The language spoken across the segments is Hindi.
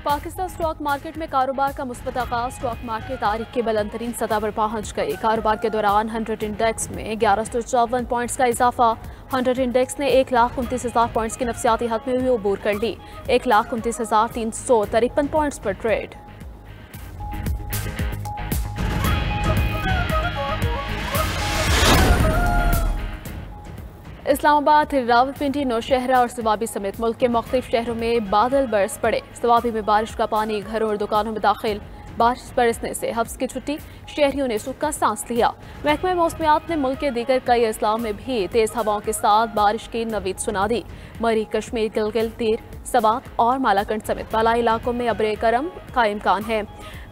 पाकिस्तान स्टॉक मार्केट में कारोबार का मुस्बत आगाज। स्टॉक मार्केट तारीख के बुलंद तरीन सतह पर पहुंच गई। कारोबार के दौरान 100 इंडेक्स में 1154 पॉइंट्स का इजाफा। 100 इंडेक्स ने 1,29,000 पॉइंट्स की नफसियाती हद में भी अबूर कर ली। 1,29,353 पॉइंट्स पर ट्रेड। इस्लामाबाद, रावलपिंडी, नौशहरा और सवाबी समेत मुल्क के मुख्तलिफ शहरों में बादल बरस पड़े। सवाबी में बारिश का पानी घरों और दुकानों में दाखिल। बारिश बरसने से हफ्स की छुट्टी, शहरियों ने सुख का सांस लिया। महकमा मौसमियात ने मुल्क के दीगर कई अजला में भी तेज हवाओं के साथ बारिश की नवीद सुना दी। मरी, कश्मीर, गिलगित, तीर, सवात और मालाकंड समेत बालाई इलाकों में अब्रे करम का इम्कान है।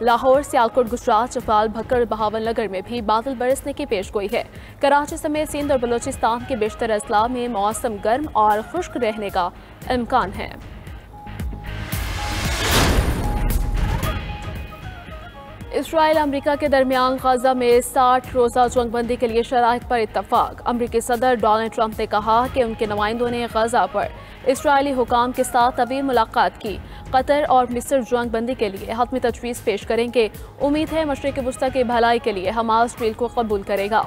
लाहौर, सियालकोट, गुजरात, चौपाल, भक्कड़, बहावलनगर में भी बादल बरसने की पेशगोई है। कराची समेत सिंध और बलूचिस्तान के बेशतर अजला में मौसम गर्म और खुश्क रहने का इम्कान है। इसराइल अमरीका के दरमियान गजा में 60 रोज़ा जंगबंदी के लिए शराइत पर इत्तफाक। अमरीकी सदर डोनाल्ड ट्रंप ने कहा कि उनके नुमाइंदों ने गजा पर इसराइली हुकाम के साथ तवील मुलाकात की। कतर और मिस्र जंगबंदी के लिए हतमी तजवीज़ पेश करेंगे। उम्मीद है मशरिक़ वस्ता की भलाई के लिए हमास डील को कबूल करेगा।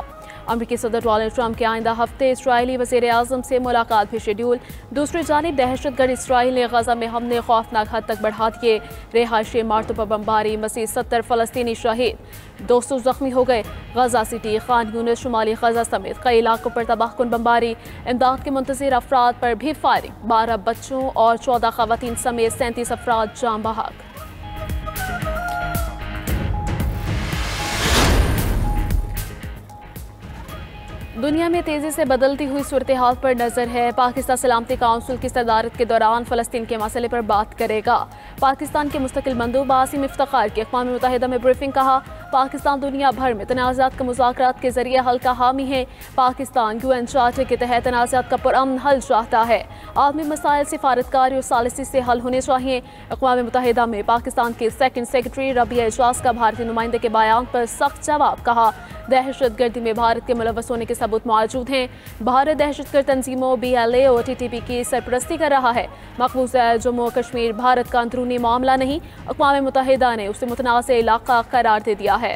अमरीकी सदर डोनाल्ड ट्रंप के आइंदा हफ्ते इसराइली वज़ीर आज़म से मुलाकात भी शेड्यूल। दूसरी जानिब दहशतगर्द इसराइल ने गजा में हमले खौफनाक हद तक बढ़ा दिए। रिहायशी इमारतों पर बमबारी, मज़ीद 70 फ़लस्तीनी शहीद, 200 ज़ख्मी हो गए। गजा सिटी, खान यूनिस, शुमाली गजा समेत कई इलाकों पर तबाहकुन बमबारी। इमदाद के मुंतज़िर अफराद पर भी फायरिंग। 12 बच्चों और 14 ख़वातीन समेत 37 अफराद जान बहक। दुनिया में तेजी से बदलती हुई सूरत हाल पर नजर है। पाकिस्तान सलामती काउंसिल की सदारत के दौरान फ़लस्तीन के मसले पर बात करेगा। पाकिस्तान के मुस्तकिल मंदूब आसिम इफ्तिखार की अक़वाम मुत्तहिदा में ब्रीफिंग। कहा, पाकिस्तान दुनिया भर में तनाज़ात के मुज़ाकरात के जरिए हल का हामी है। पाकिस्तान UN चार्टर के तहत तनाज़ात का पुरअमन हल चाहता है। आलमी मसाइल सिफारतकारी और सालिसी से हल होने चाहिए। अक़वाम मुत्तहिदा में पाकिस्तान के सेकंड सेक्रेटरी रबिया एजाज का भारतीय नुमाइंदे के बयान पर सख्त जवाब। कहा, दहशतगर्दी में भारत के मुलव्वस होने के सबूत मौजूद हैं। भारत दहशतगर्द तंजीमों BLA और TTP की सरपरस्ती कर रहा है। मक़बूज़ा जम्मू और कश्मीर भारत का अंदरूनी मामला नहीं, अक़वाम मुत्तहिदा ने उसे मुतनाज़ इलाक़ा करार दे दिया है।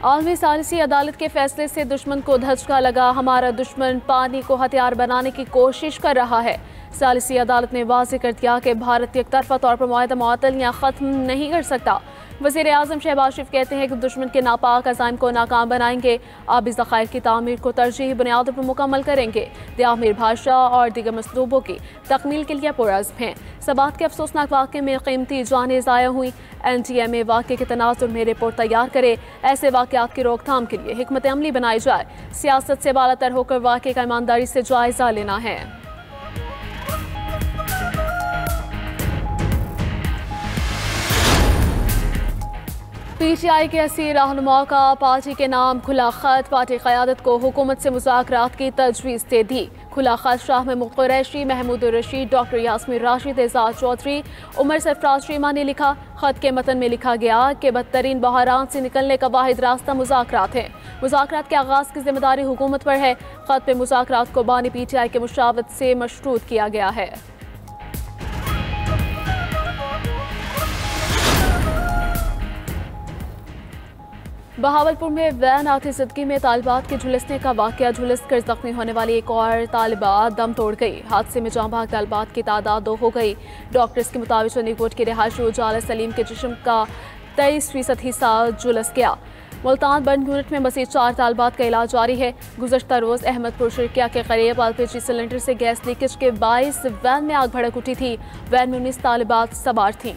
आलमी सालिसी अदालत के फैसले से दुश्मन को धचका लगा। हमारा दुश्मन पानी को हथियार बनाने की कोशिश कर रहा है। सालिसी अदालत ने वाज़ेह कर दिया कि भारत एक तरफा तौर पर मुआहदा मुअत्तल ख़त्म नहीं कर सकता। वज़ीर आज़म शहबाज शरीफ कहते हैं कि दुश्मन के नापाक अज़ाइम को नाकाम बनाएंगे। आबी ज़खायर की तामीर को तरजीही बुनियादों पर मुकम्मल करेंगे। दियामीर भाषा और दीगर मसलूबों की तकमील के लिए पुरअज़्म हैं। सबात के अफसोसनाक वाक़े में कीमती जानें ज़ाया हुई। NTMA वाक़े के तनाज़ुर में रिपोर्ट तैयार करे। ऐसे वाक़यात की रोकथाम के लिए हिकमत अमली बनाई जाए। सियासत से बालातर होकर वाक़े का ईमानदारी से जायज़ा लेना है। PTI के असीर रहनुमा का पार्टी के नाम खुला खत। पार्टी क़यादत को हुकूमत से मुज़ाकरात की तजवीज़ दे दी। खुला खत शाह महमूद कुरैशी, महमूद रशीद, डॉक्टर यास्मीन राशिद, एजाज चौधरी, उमर सरफराज शीमा ने लिखा। खत के मतन में लिखा गया कि बदतरीन बहरान से निकलने का वाहिद रास्ता मुज़ाकरात है। मुज़ाकरात के आगाज़ की जिम्मेदारी हुकूमत पर है। खत में मुज़ाकरात को बानी PTI के मुशावरत से मशरूत किया गया है। बहावलपुर में वैन आतिशदगी में तालिबात के झुलसने का वाक़या। झुलस कर जख्मी होने वाली एक और तालिबा दम तोड़ गई। हादसे में जाँ बहक तालिबात की तादाद 2 हो गई। डॉक्टर्स के मुताबिक चंडीगढ़ के रिहायशी उजाला सलीम के जिस्म का 23% हिस्सा झुलस गया। मुल्तान बंद यूनिट में मज़ीद 4 तालिबात का इलाज जारी है। गुज़श्ता रोज़ अहमदपुर शिरकिया के करीब LPG सिलेंडर से गैस लीकेज के बाइस वैन में आग भड़क उठी थी। वैन में 19 तालिबात सवार थीं।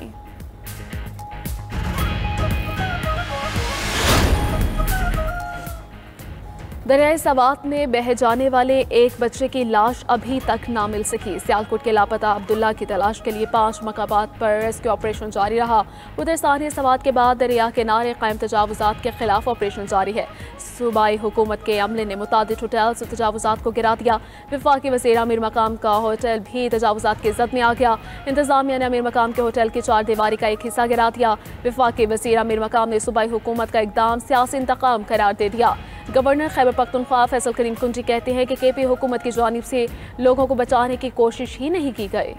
दरियाए सवात में बह जाने वाले एक बच्चे की लाश अभी तक ना मिल सकी। सियालकोट के लापता अब्दुल्ला की तलाश के लिए 5 मकामात पर रेस्क्यू ऑपरेशन जारी रहा। उधर सानिया सवात के बाद दरिया किनारे कायम तजावुजात के खिलाफ ऑपरेशन जारी है। सूबाई हुकूमत के अमले ने मुतादिद होटल से तजावुजात को गिरा दिया। वफाकी वज़ीर अमीर मकाम का होटल भी तजावुजात की ज़द में आ गया। इंतजामिया ने अमीर मकाम के होटल की 4 दीवारी का एक हिस्सा गिरा दिया। वफाकी वज़ीर अमीर मकाम ने सूबाई हुकूमत का इकदाम सियासी इंतकाम करार दे दिया। गवर्नर खैबर पख्तूनख्वा फैसल करीम कुंजी कहते हैं कि केपी हुकूमत की जानिब से लोगों को बचाने की कोशिश ही नहीं की गई।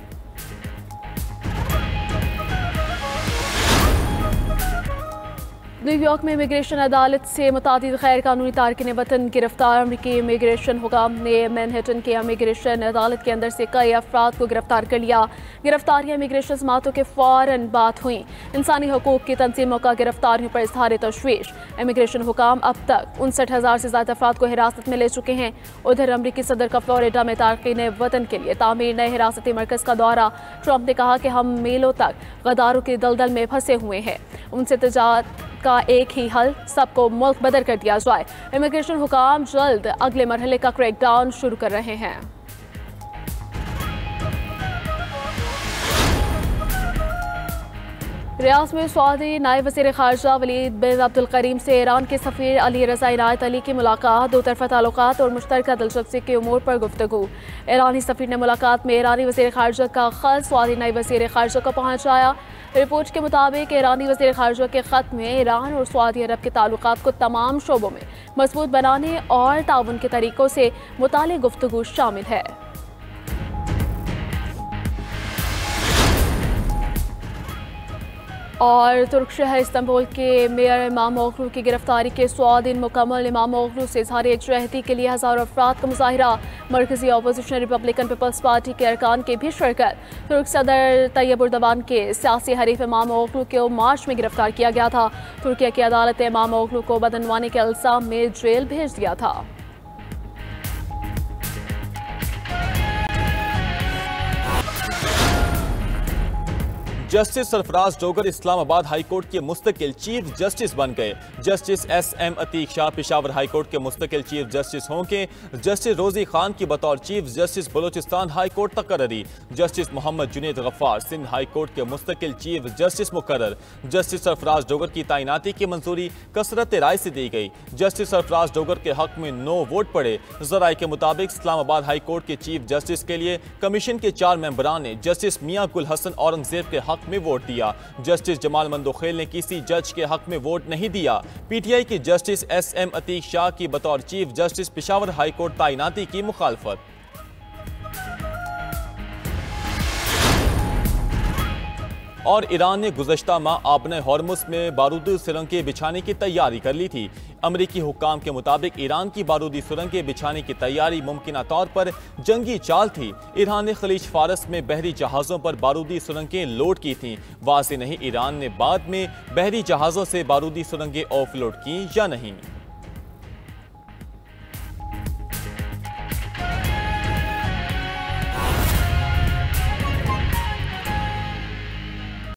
न्यूयॉर्क में इमिग्रेशन अदालत से मुतादिद गैर कानूनी तारकिन वतन गिरफ्तार। अमरीकी इमिग्रेशन हुकाम ने मैनहट्टन के इमिग्रेशन अदालत के अंदर से कई अफराद को गिरफ्तार कर लिया। गिरफ्तारियां इमिग्रेशन समातों के फौरन बाद हुई। इंसानी हकूक की तंजीमों का गिरफ्तारियों पर इजहार तशवीश। इमिग्रेशन हुकाम अब तक 59,000 से ज्यादा अफराद को हिरासत में ले चुके हैं। उधर अमरीकी सदर का फ्लोरिडा में तारकीन वतन के लिए तामीर नए हिरासती मरकज का दौरा। ट्रंप ने कहा कि हम मीलों तक गद्दारों की दलदल में फंसे हुए हैं, उनसे तजारत का एक ही हल, सबको मुल्क बदर कर दिया जाए। इमिग्रेशन हुकाम जल्द अगले मरहले का क्रैकडाउन शुरू कर रहे हैं। रियाद में सऊदी नायब वज़ीर ख़ारजा वलीद बिन अब्दुल करीम से ईरान के सफ़ीर अली रज़ा इनायत अली की मुलाकात। दो तरफ़ा ताल्लुकात और मुश्तरका दिलचस्पी के उमूर पर गुफ्तगू। ईरानी सफ़ीर ने मुलाकात में ईरानी वज़ीर ख़ारजा का ख़त सऊदी नायब वज़ीर ख़ारजा को पहुँचाया। रिपोर्ट के मुताबिक ईरानी वज़ीर ख़ारजा के ख़त में ईरान और सऊदी अरब के ताल्लुकात को तमाम शोबों में मजबूत बनाने और ताउन के तरीक़ों से मुताल्लिक़ गुफ्तगू शामिल है। और तुर्क शहर इस्तांबुल के मेयर इमामोग्लू की गिरफ्तारी के 100 दिन मुकम्मल। इमामोग्लू से इज़हार यकजहती के लिए हज़ारों अफराद का मुजाहिरा। मरकजी अपोजिशन रिपब्लिकन पीपल्स पार्टी के अरकान की भी शिरकत। तुर्क सदर तैयब उर्दवान के सियासी हरीफ इमामोग्लू को मार्च में गिरफ्तार किया गया था। तुर्की की अदालत ने इमामोग्लू को बदनवानी के इल्ज़ाम में जेल भेज दिया था। Justice Sarfraz Dogar Islamabad high court के मुस्तकिल चीफ जस्टिस बन गए। Justice SM Atiq Shah Peshawar high court के मुस्तकिल चीफ जस्टिस होंगे। जस्टिस रोजी खान की बतौर chief justice Balochistan high court तकर्री। Justice Mohammad Junaid Ghaffar Sindh high court के मुस्तकिल चीफ जस्टिस मुकर्रर। जस्टिस सरफराज डोगर की तैनाती की मंजूरी कसरत राय से दी गई। जस्टिस सरफराज डोगर के हक में 9 वोट पड़े। जराये के मुताबिक इस्लामाबाद हाई कोर्ट के चीफ जस्टिस के लिए कमीशन के 4 मेंबरान ने जस्टिस मियां गुल हसन औरंगजेब के हक में वोट दिया। जस्टिस जमाल मंदोखेल ने किसी जज के हक में वोट नहीं दिया। PTI की जस्टिस SM अतीक शाह की बतौर chief justice Peshawar high court तैनाती की मुखालफत। और ईरान ने गुज़श्ता माह आपने हॉर्मुज़ में बारूदी सुरंगें बिछाने की तैयारी कर ली थी। अमरीकी हुक्काम के मुताबिक ईरान की बारूदी सुरंगें बिछाने की तैयारी मुमकिन तौर पर जंगी चाल थी। ईरान ने खलीज फारस में बहरी जहाज़ों पर बारूदी सुरंगें लोड की थीं। वाज़ेह नहीं ईरान ने बाद में बहरी जहाज़ों से बारूदी सुरंगें ऑफलोड की या नहीं।